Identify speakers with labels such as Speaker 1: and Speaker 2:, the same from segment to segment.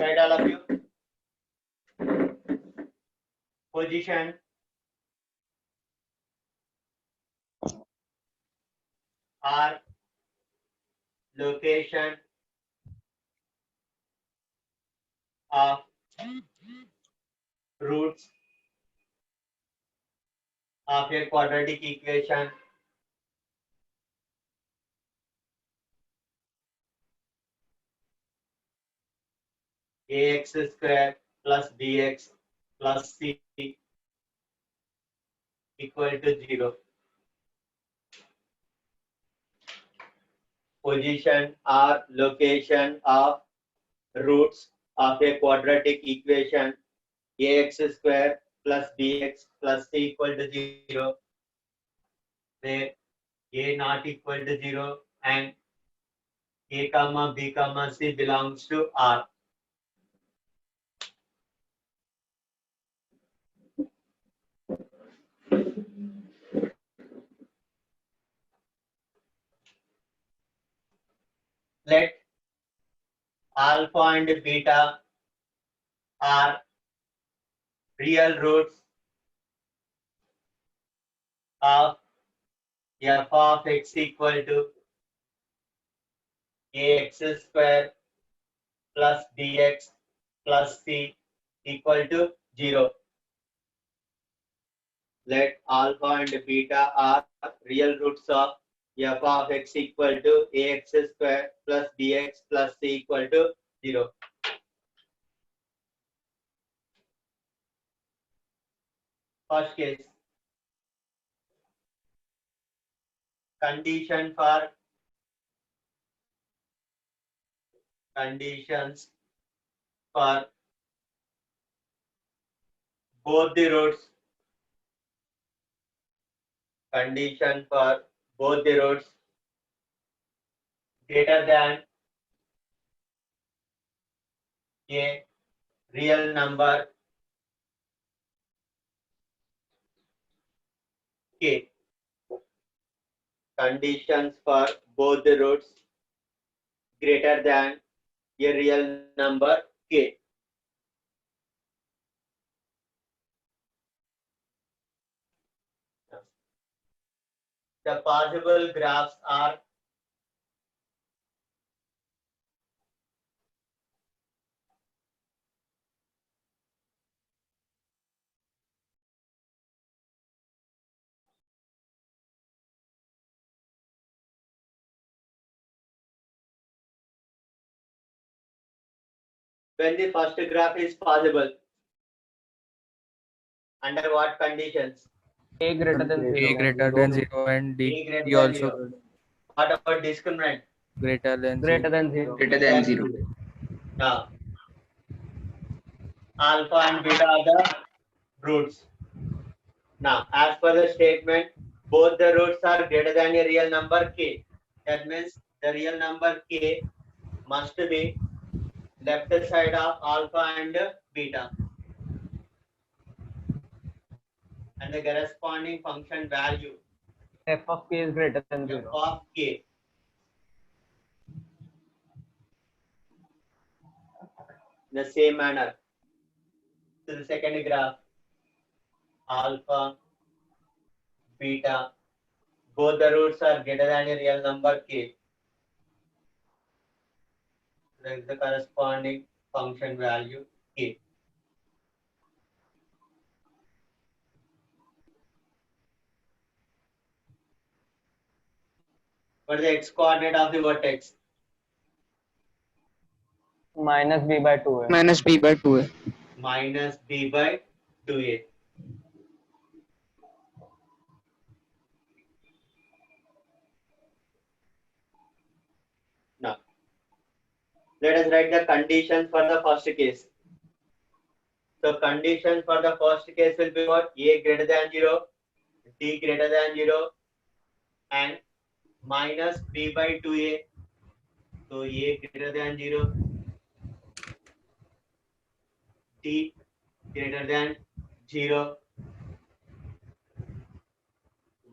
Speaker 1: Right, all of you? Position, or location of roots of a quadratic equation ax square plus bx plus c equal to 0. Position or location of roots of a quadratic equation ax square plus bx plus c equal to 0, where a not equal to 0 and a comma b comma c belongs to R. Let alpha and beta are real roots of f of x equal to ax square plus bx plus c equal to 0. Let alpha and beta are real roots of f of x equal to ax square plus bx plus c equal to 0. First case, conditions for both the roots. Condition for both the roots greater than a real number k. Conditions for both the roots greater than a real number k. The possible graphs are when the first graph is possible. Under what conditions?
Speaker 2: A greater than
Speaker 3: A
Speaker 2: 0.
Speaker 3: greater than 0 and
Speaker 1: A
Speaker 3: D
Speaker 1: greater than
Speaker 3: also
Speaker 1: 0. What about discriminant?
Speaker 3: greater than
Speaker 2: Greater
Speaker 3: 0.
Speaker 2: than 0.
Speaker 4: Greater than 0.
Speaker 1: Now, alpha and beta are the roots. Now, as per the statement, both the roots are greater than a real number k. That means the real number k must be left side of alpha and beta. And the corresponding function value
Speaker 2: F of k is greater than
Speaker 1: f
Speaker 2: 0.
Speaker 1: of k. In the same manner, to the second graph, alpha, beta, both the roots are greater than a real number k. That is the corresponding function value k. What is the x coordinate of the vertex?
Speaker 2: Minus b by 2a.
Speaker 4: Minus b by 2a.
Speaker 1: Minus b by 2a. Now, let us write the conditions for the first case. So, condition for the first case will be what? A greater than 0, d greater than 0, and minus b by 2a. So, a greater than 0, d greater than 0,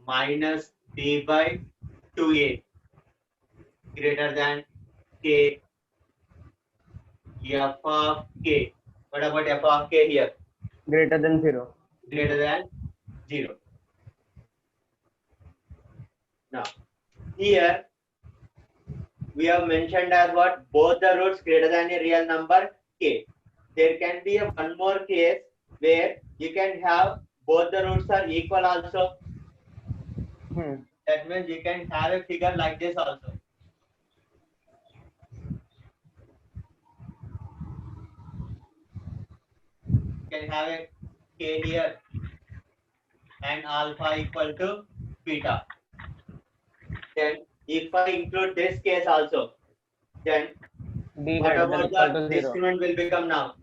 Speaker 1: minus b by 2a greater than k, f of k. What about f of k here?
Speaker 2: Greater than 0.
Speaker 1: Greater than 0. Now, here we have mentioned as what? Both the roots greater than a real number k. There can be a one more case where you can have both the roots are equal also. That means you can have a figure like this also. You can have a k here and alpha equal to beta. Then if I include this case also, then
Speaker 2: D
Speaker 1: what
Speaker 2: greater than
Speaker 1: about
Speaker 2: equal
Speaker 1: the
Speaker 2: to 0.
Speaker 1: discriminant will become now?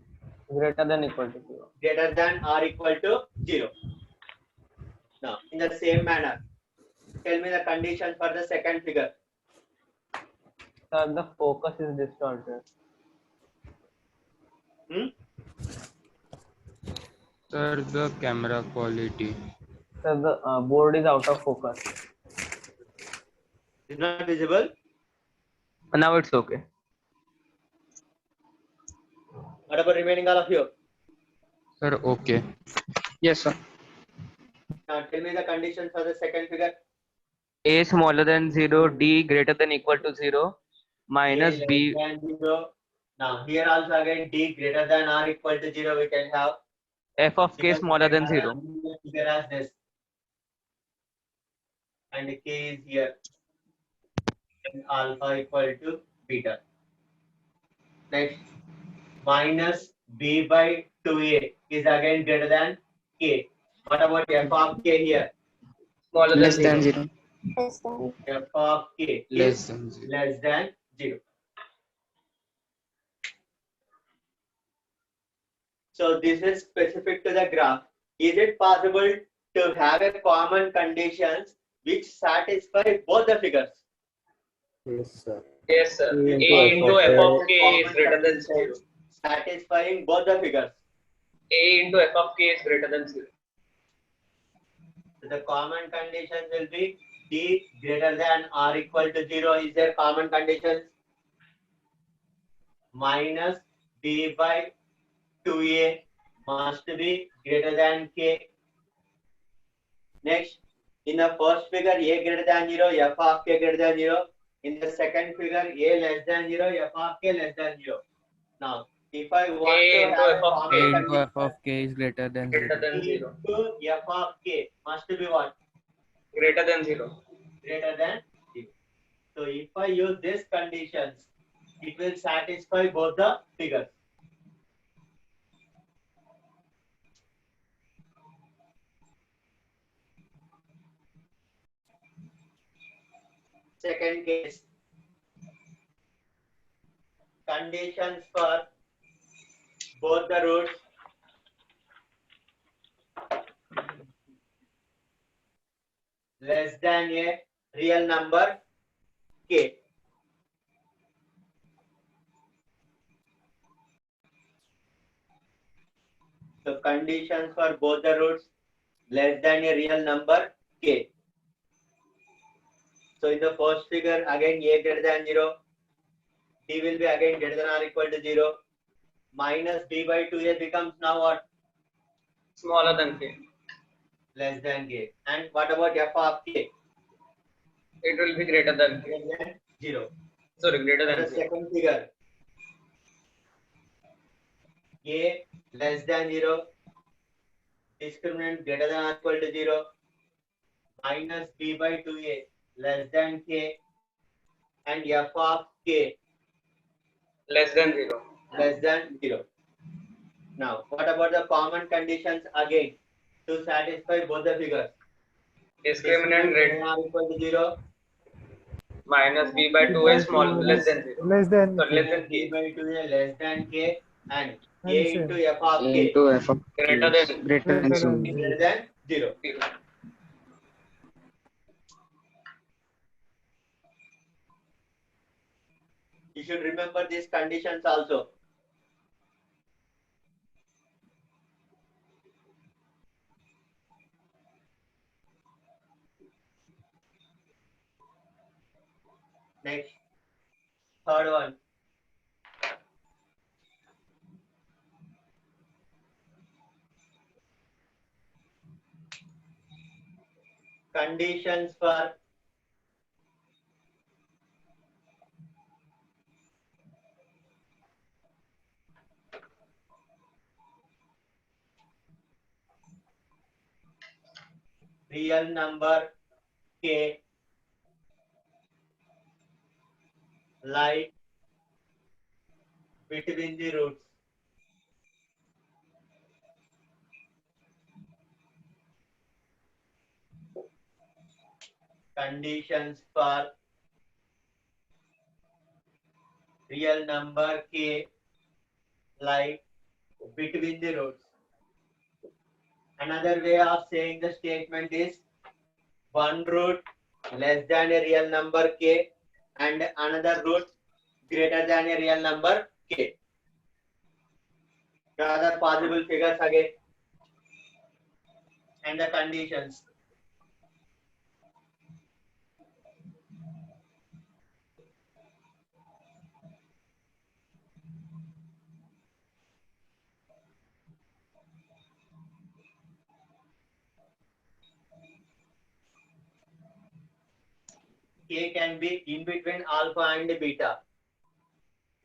Speaker 2: Greater than equal to 0.
Speaker 1: Greater than or equal to 0. Now, in the same manner, tell me the condition for the second figure.
Speaker 2: Sir, the focus is distorted.
Speaker 3: Sir, the camera quality.
Speaker 2: Sir, the board is out of focus.
Speaker 1: Is not visible.
Speaker 2: Now it's okay.
Speaker 1: What about remaining all of you?
Speaker 3: Sir, okay.
Speaker 4: Yes, sir.
Speaker 1: Now tell me the condition for the second figure.
Speaker 2: A smaller than 0, D greater than equal to 0, minus
Speaker 1: A
Speaker 2: B.
Speaker 1: less than 0. Now here also again D greater than or equal to 0 we can have.
Speaker 2: F of k smaller than 0.
Speaker 1: Figure as this. And k is here. And alpha equal to beta. Next, minus b by 2a is again greater than k. What about f of k here?
Speaker 2: Smaller
Speaker 4: Less than 0.
Speaker 1: F of k
Speaker 3: Less
Speaker 1: is
Speaker 3: than 0.
Speaker 1: less than 0. So this is specific to the graph. Is it possible to have a common conditions which satisfy both the figures?
Speaker 5: Yes, sir.
Speaker 2: Yes, sir.
Speaker 5: A
Speaker 2: A into F of k is
Speaker 1: Common
Speaker 2: greater than 0.
Speaker 1: conditions satisfying both the figures.
Speaker 2: A into F of k is greater than 0.
Speaker 1: So the common conditions will be D greater than or equal to 0 is their common conditions. Minus B by 2A must be greater than K. Next, in the first figure, A greater than 0, F of K greater than 0. In the second figure, A less than 0, F of K less than 0. Now, if I want
Speaker 2: A
Speaker 1: to
Speaker 2: into
Speaker 1: have
Speaker 2: F
Speaker 1: a
Speaker 2: of
Speaker 3: A
Speaker 1: common
Speaker 3: into
Speaker 1: condition,
Speaker 3: f of k is greater than 0.
Speaker 2: Greater than
Speaker 1: D
Speaker 2: 0.
Speaker 1: into F of K must be what?
Speaker 2: Greater than 0.
Speaker 1: Greater than 0. So if I use these conditions, it will satisfy both the figures. Second case, conditions for both the roots less than a real number k. So conditions for both the roots less than a real number k. So in the first figure, again a greater than 0, d will be again greater than or equal to 0. Minus b by 2a becomes now what?
Speaker 2: Smaller than k.
Speaker 1: Less than k. And what about f of k?
Speaker 2: It will be greater than k.
Speaker 1: Greater than 0.
Speaker 2: Sorry, greater
Speaker 1: For
Speaker 2: than
Speaker 1: the
Speaker 2: 0.
Speaker 1: second figure, a less than 0, discriminant greater than or equal to 0, minus b by 2a less than k, and f of k
Speaker 2: Less than 0.
Speaker 1: less than 0. Now, what about the common conditions again to satisfy both the figures?
Speaker 2: Discriminant
Speaker 1: greater
Speaker 2: rate
Speaker 1: than or equal to 0,
Speaker 2: minus b by 2 is small, less than 0.
Speaker 5: Less than
Speaker 2: So less
Speaker 1: minus
Speaker 2: than
Speaker 1: b
Speaker 2: k.
Speaker 1: by 2a less than k, and
Speaker 5: And
Speaker 1: a
Speaker 5: same.
Speaker 1: into f of
Speaker 4: A
Speaker 1: k
Speaker 4: into f of k
Speaker 2: Greater
Speaker 4: is
Speaker 2: than
Speaker 4: greater than 0.
Speaker 1: greater than 0.
Speaker 2: 0.
Speaker 1: You should remember these conditions also. Next, third one. conditions for real number k lie between the roots. Conditions for real number k lie between the roots. Another way of saying the statement is one root less than a real number k and another root greater than a real number k. The other possible figures again and the conditions. K can be in between alpha and beta.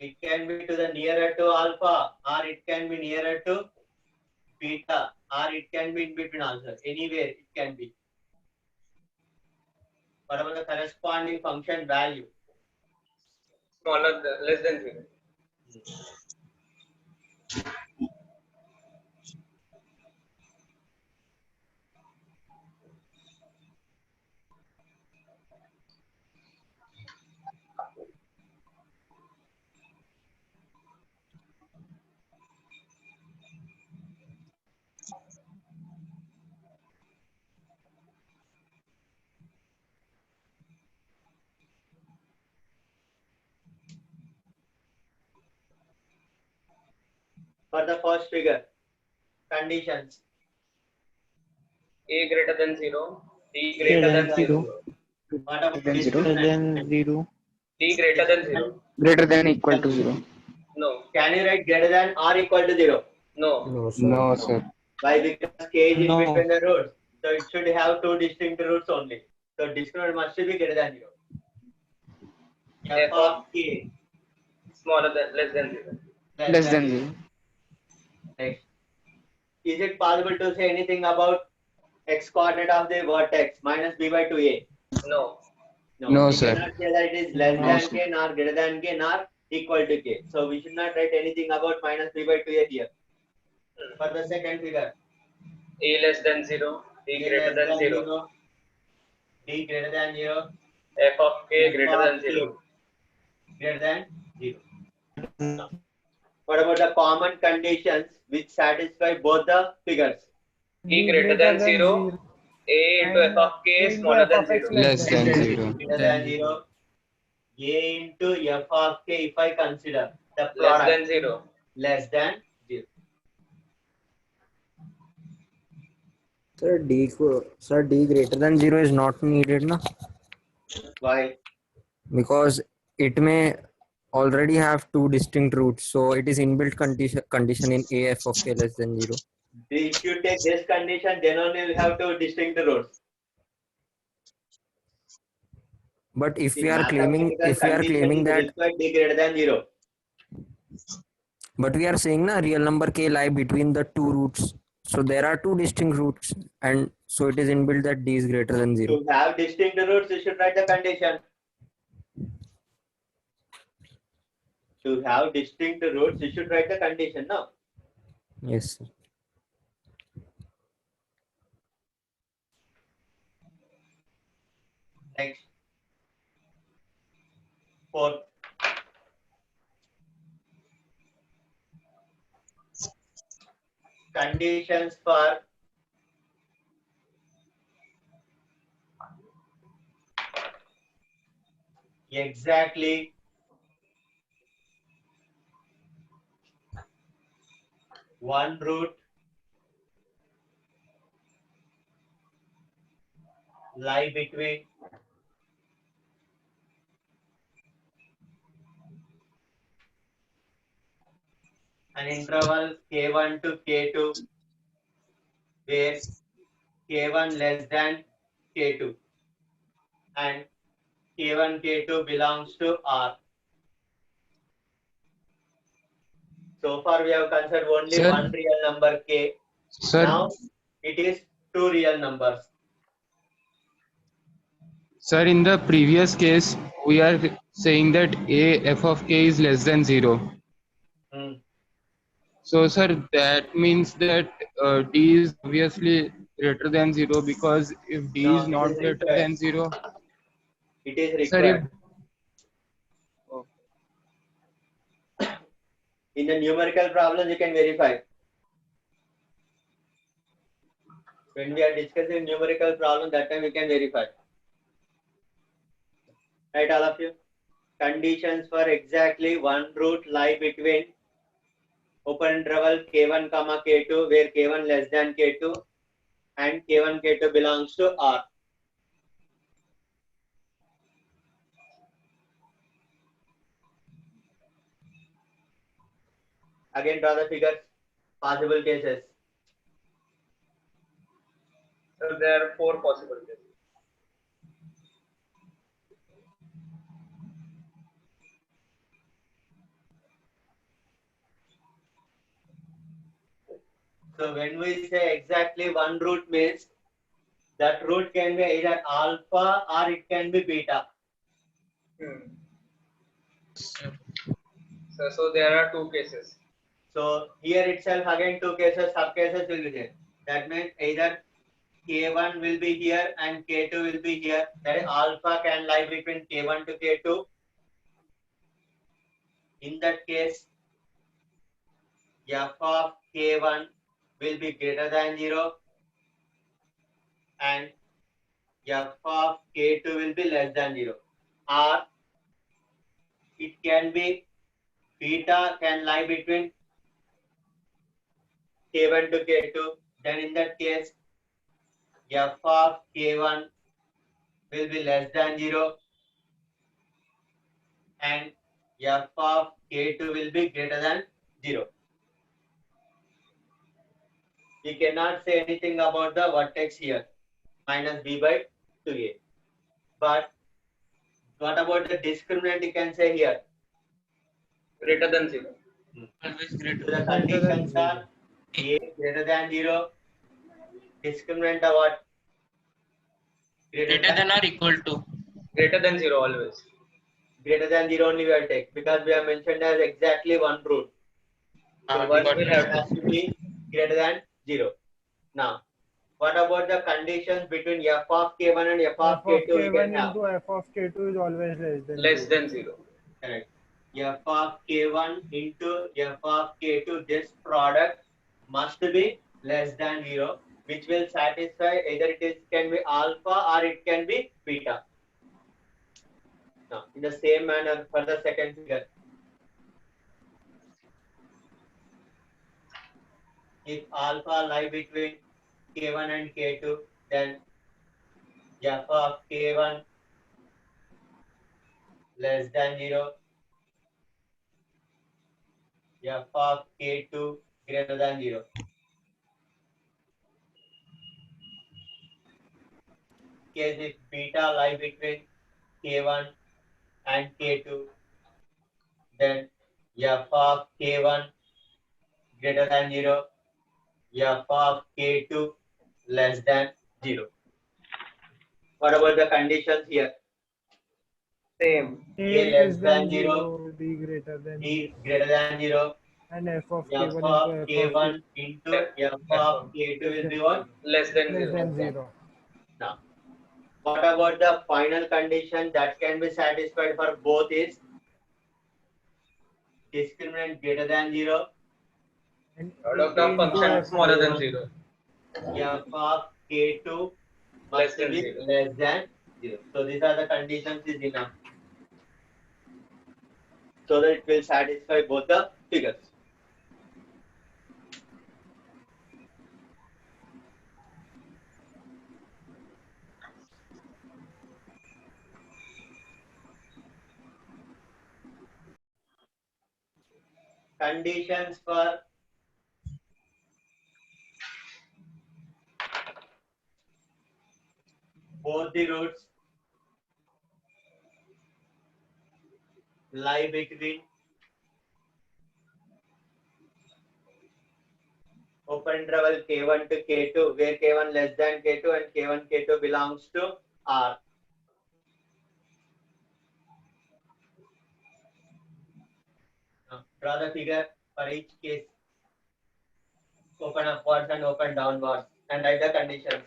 Speaker 1: It can be to the nearer to alpha, or it can be nearer to beta, or it can be in between also. Anywhere it can be. What about the corresponding function value?
Speaker 2: Smaller than, less than 0.
Speaker 1: For the first figure, conditions.
Speaker 2: A greater than 0, D greater than 0,
Speaker 1: What about
Speaker 4: Then zero.
Speaker 1: discriminant?
Speaker 3: zero.
Speaker 2: D greater than 0.
Speaker 4: Greater than equal to 0.
Speaker 2: No,
Speaker 1: Can you write greater than or equal to 0?
Speaker 2: no.
Speaker 5: No, sir.
Speaker 3: No, sir.
Speaker 1: Why? Because k is in
Speaker 3: No.
Speaker 1: between the roots. So it should have two distinct roots only. So discriminant must be greater than 0. F of k
Speaker 2: Smaller than, less than 0.
Speaker 4: Less than 0.
Speaker 1: Next. Is it possible to say anything about x coordinate of the vertex minus b by 2a?
Speaker 2: No.
Speaker 3: No,
Speaker 1: we
Speaker 3: sir.
Speaker 1: cannot say that it is less
Speaker 4: No,
Speaker 1: than
Speaker 4: sir.
Speaker 1: k, nor greater than k, nor equal to k. So we should not write anything about minus b by 2a here. For the second figure,
Speaker 2: A less than 0, D
Speaker 1: a
Speaker 2: greater
Speaker 1: less
Speaker 2: than 0,
Speaker 1: d greater than 0,
Speaker 2: F of K
Speaker 1: F
Speaker 2: greater
Speaker 1: of
Speaker 2: than
Speaker 1: k
Speaker 2: 0.
Speaker 1: greater than 0. What about the common conditions which satisfy both the figures?
Speaker 2: E greater than 0, A into F of K smaller than 0.
Speaker 3: Less than 0.
Speaker 1: Greater than 0, a into f of k if I consider the
Speaker 2: Less
Speaker 1: product
Speaker 2: than 0.
Speaker 1: less than 0.
Speaker 5: Sir, D greater than 0 is not needed, na?
Speaker 1: Why?
Speaker 5: Because it may already have two distinct roots. So it is inbuilt condition in AF of k less than 0.
Speaker 1: If you take this condition, then only you have two distinct roots.
Speaker 5: But if
Speaker 1: The
Speaker 5: we are claiming
Speaker 1: mathematical condition is
Speaker 5: that,
Speaker 1: required d greater than 0.
Speaker 5: but we are saying na real number k lie between the two roots. So there are two distinct roots, and so it is inbuilt that d is greater than 0.
Speaker 1: To have distinct roots, you should write the condition. To have distinct roots, you should write the condition, no?
Speaker 5: Yes, sir.
Speaker 1: Next. Fourth. Conditions for exactly one root lie between an interval k1 to k2 where k1 less than K2 and K1, K2 belongs to R. So far we have considered only
Speaker 3: Sir.
Speaker 1: one real number K.
Speaker 3: Sir,
Speaker 1: Now it is two real numbers.
Speaker 3: sir, in the previous case, we are saying that a f of k is less than 0.
Speaker 1: Hmm.
Speaker 3: So, sir, that means that d is obviously greater than 0, because if d
Speaker 1: No,
Speaker 3: is
Speaker 1: it
Speaker 3: not
Speaker 1: is
Speaker 3: greater
Speaker 1: required.
Speaker 3: than 0,
Speaker 1: It is
Speaker 3: sir,
Speaker 1: required. In the numerical problems, you can verify. When we are discussing numerical problem, that time we can verify. Right, all of you? Conditions for exactly one root lie between open interval K1 comma K2, where K1 less than K2 and K1 K2 belongs to R. Again, draw the figures. Possible cases.
Speaker 2: So there are four possible cases.
Speaker 1: So when we say exactly one root means that root can be either alpha or it can be beta.
Speaker 2: So there are two cases.
Speaker 1: So here itself again two cases, sub cases will be there. That means either K1 will be here and K2 will be here. That is alpha can lie between K1 to K2. In that case, f of K1 will be greater than 0 and f of K2 will be less than 0. Or it can be beta can lie between K1 to K2. Then in that case, f of K1 will be less than 0 and f of K2 will be greater than 0. We cannot say anything about the vertex here, minus b by 2a. But what about the discriminant you can say here?
Speaker 2: Greater than 0.
Speaker 1: So the conditions are a greater than 0, discriminant of what? Greater than
Speaker 2: or equal to. Greater than 0 always.
Speaker 1: Greater than 0 only we will take, because we have mentioned as exactly one root. So
Speaker 2: One
Speaker 1: this
Speaker 2: will
Speaker 1: root
Speaker 2: have
Speaker 1: has to be greater than 0. Now, what about the conditions between f of k1 and f of
Speaker 6: F of
Speaker 1: k2 we can
Speaker 6: K1
Speaker 1: have?
Speaker 6: into F of K2 is always
Speaker 2: less than 0.
Speaker 1: Correct. F of k1 into f of k2, this product must be less than 0, which will satisfy either it is can be alpha or it can be beta. Now, in the same manner for the second figure, if alpha lie between k1 and k2, then f of k1 less than 0, f of k2 greater than 0. Case if beta lie between k1 and k2, then f of k1 greater than 0, f of k2 less than 0. What about the conditions here?
Speaker 2: Same.
Speaker 6: A
Speaker 1: A
Speaker 6: less
Speaker 1: less
Speaker 6: than
Speaker 1: than 0,
Speaker 6: 0, B greater than
Speaker 1: B
Speaker 6: 0,
Speaker 1: greater than 0,
Speaker 6: and F of
Speaker 1: f
Speaker 6: K1
Speaker 1: of
Speaker 6: into F of K2
Speaker 1: k1 into f of k2 will be what?
Speaker 2: Less than
Speaker 6: less
Speaker 2: 0.
Speaker 6: than 0.
Speaker 1: Now, what about the final condition that can be satisfied for both is discriminant greater than 0,
Speaker 6: And
Speaker 2: Product
Speaker 6: A
Speaker 2: of
Speaker 6: into
Speaker 2: function
Speaker 6: F
Speaker 2: smaller than
Speaker 1: K1,
Speaker 2: 0.
Speaker 1: f of k2
Speaker 2: Less
Speaker 1: must
Speaker 2: than
Speaker 1: be
Speaker 2: 0.
Speaker 1: less than 0. So these are the conditions is enough, so that it will satisfy both the figures. Conditions for both the roots lie between open interval k1 to k2, where k1 less than k2 and k1 k2 belongs to R. Now, draw the figure for each case. Open upwards and open downwards, and write the conditions.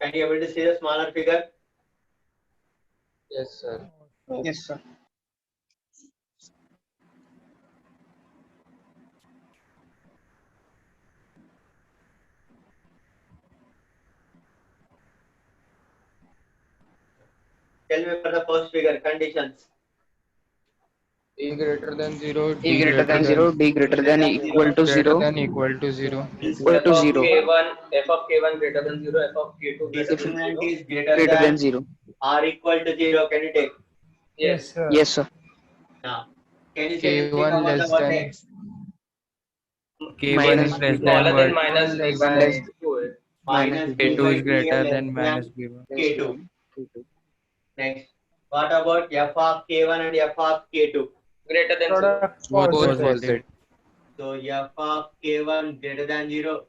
Speaker 1: Can you able to see the smaller figure?
Speaker 3: Yes, sir.
Speaker 4: Yes, sir.
Speaker 1: Tell me for the first figure conditions.
Speaker 3: A greater than 0,
Speaker 4: A
Speaker 3: D
Speaker 4: greater than 0, D greater than equal to
Speaker 3: greater
Speaker 4: 0,
Speaker 3: than equal to 0.
Speaker 4: equal to 0,
Speaker 2: f of k1 greater than 0, f of k2 greater than
Speaker 1: Discriminant
Speaker 2: 0.
Speaker 1: is greater
Speaker 4: greater than
Speaker 1: than
Speaker 4: 0.
Speaker 1: or equal to 0. Can you take?
Speaker 6: Yes, sir.
Speaker 4: Yes, sir.
Speaker 1: Now, can you say anything
Speaker 3: K1
Speaker 1: about the
Speaker 3: less than
Speaker 1: vertex?
Speaker 2: K1
Speaker 4: Minus
Speaker 2: is less
Speaker 4: B1.
Speaker 2: than
Speaker 3: Smaller than
Speaker 2: minus
Speaker 3: less
Speaker 2: b1
Speaker 3: than
Speaker 4: less
Speaker 2: to
Speaker 4: minus
Speaker 1: Minus b
Speaker 4: B1
Speaker 2: k2
Speaker 1: by
Speaker 2: is
Speaker 1: 2a
Speaker 2: greater
Speaker 1: less
Speaker 2: than
Speaker 1: than
Speaker 2: minus b1.
Speaker 4: less
Speaker 1: k2.
Speaker 4: than K2.
Speaker 1: Next, what about f of k1 and f of k2?
Speaker 2: Greater than 0.
Speaker 6: Product
Speaker 3: both
Speaker 6: positive.
Speaker 3: positive.
Speaker 1: So f of k1 greater than 0,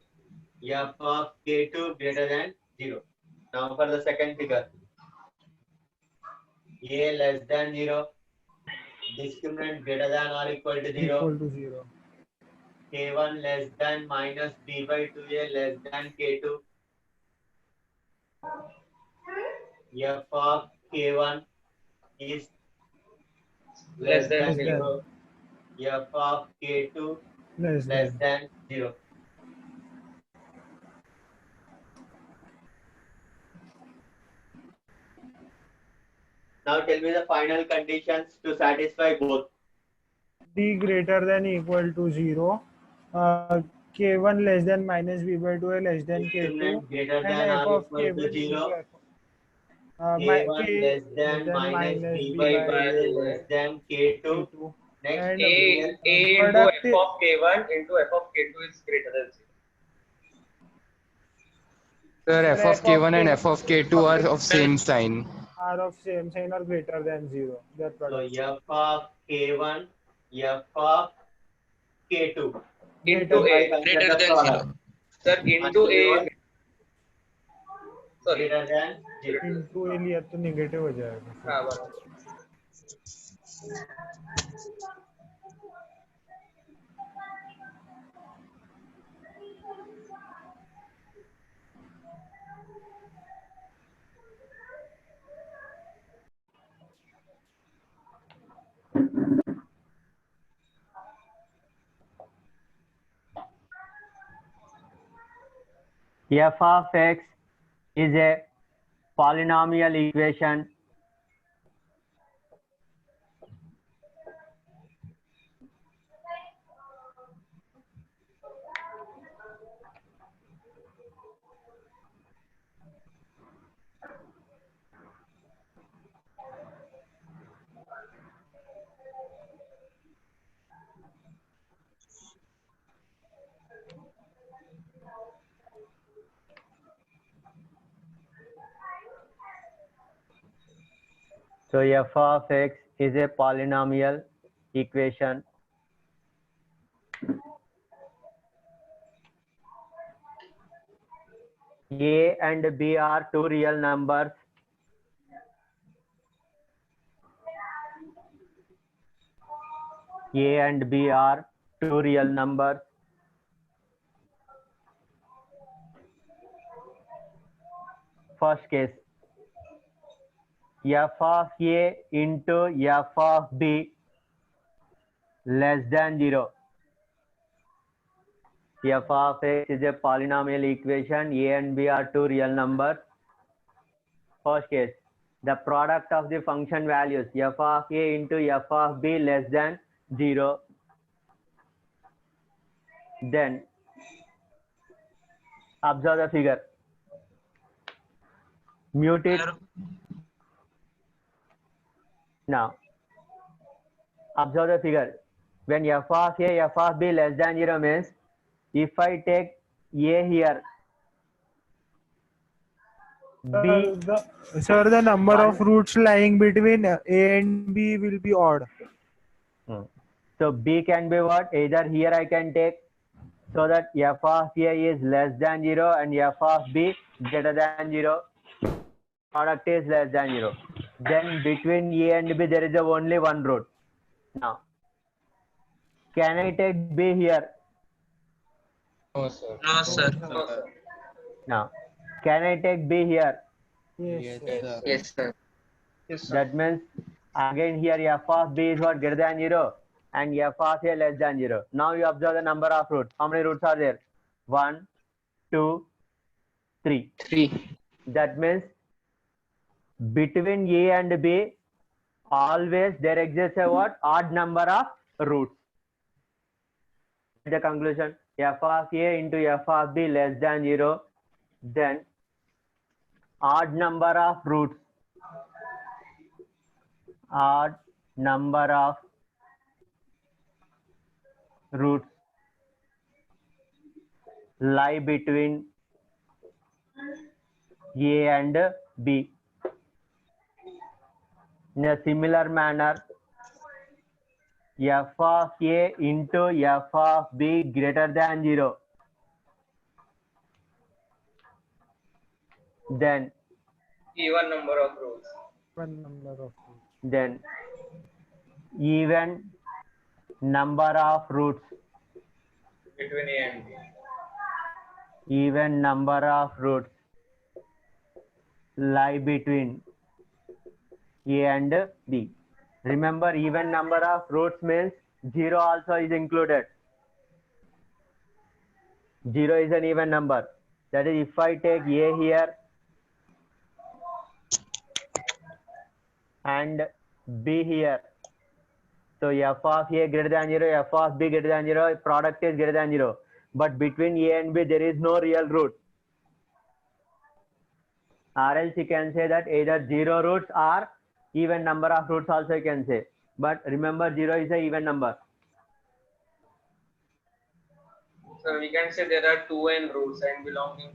Speaker 1: f of k2 greater than 0. Now for the second figure, a less than 0, discriminant greater than or equal to 0,
Speaker 6: Equal to 0.
Speaker 1: k1 less than minus b by 2a less than k2, f of k1 is less than
Speaker 6: Less than.
Speaker 1: 0, f of k2
Speaker 6: Less
Speaker 1: less
Speaker 6: than.
Speaker 1: than 0. Now tell me the final conditions to satisfy both.
Speaker 6: D greater than equal to 0. K1 less than minus B by 2 less than K2.
Speaker 1: Discriminant greater
Speaker 6: And
Speaker 1: than
Speaker 6: f
Speaker 1: or
Speaker 6: of
Speaker 1: equal to
Speaker 6: K1 equal
Speaker 1: 0,
Speaker 6: to f.
Speaker 1: k1
Speaker 6: K
Speaker 1: less than minus
Speaker 6: minus
Speaker 1: b
Speaker 6: B
Speaker 1: by
Speaker 6: by
Speaker 1: 2a less than k2.
Speaker 6: K2.
Speaker 1: Next,
Speaker 6: And
Speaker 1: here,
Speaker 2: A into
Speaker 6: product
Speaker 2: f of k1 into f of k2 is greater than 0.
Speaker 3: Sir, f of k1 and f of k2 are of same
Speaker 6: K
Speaker 3: sign.
Speaker 6: are of same sign or greater than 0. Their
Speaker 1: so
Speaker 6: product.
Speaker 1: f of k1, f of k2.
Speaker 2: Into
Speaker 6: Greater.
Speaker 1: Now
Speaker 2: A.
Speaker 1: consider the product.
Speaker 2: Sir, into A. Sorry.
Speaker 1: Greater than 0.
Speaker 6: Into ए लिया तो negative हो जाएगा.
Speaker 2: हाँ, बराबर.
Speaker 7: f of x is a polynomial equation So f of x is a polynomial equation. A and B are two real numbers. A and B are two real numbers. First case, f of A into f of B less than 0. F of x is a polynomial equation. A and B are two real numbers. First case, the product of the function values f of A into f of B less than 0. Then observe the figure. Mute it. Now observe the figure. When f of A, f of B less than 0 means if I take A here, B,
Speaker 6: The number of roots lying between A and B will be odd.
Speaker 7: so B can be what? Either here I can take so that f of A is less than 0 and f of B greater than 0. Product is less than 0. Then between A and B there is only one root. Now, can I take B here?
Speaker 3: No, sir.
Speaker 8: No, sir.
Speaker 7: Now, can I take B here?
Speaker 6: Yes.
Speaker 4: Yes, sir. Yes, sir.
Speaker 7: That means again here f of B is what? Greater than 0 and f of A less than 0. Now you observe the number of roots. How many roots are there? 1, 2, 3.
Speaker 4: 3.
Speaker 7: That means between A and B always there exists a what? Odd number of roots. The conclusion, f of A into f of B less than 0, then odd number of roots. Odd number of roots lie between A and B. In a similar manner, f of A into f of B greater than 0. Then
Speaker 8: Even number of rows.
Speaker 6: One number of roots.
Speaker 7: then even number of roots.
Speaker 8: Between A and B.
Speaker 7: Even number of roots lie between A and B. Remember, even number of roots means 0 also is included. 0 is an even number. That is, if I take A here and B here, so f of A greater than 0, f of B greater than 0, product is greater than 0. But between A and B, there is no real root. Or else you can say that either 0 roots or even number of roots also you can say. But remember, 0 is an even number.
Speaker 8: So we can say there are 2n roots and belonging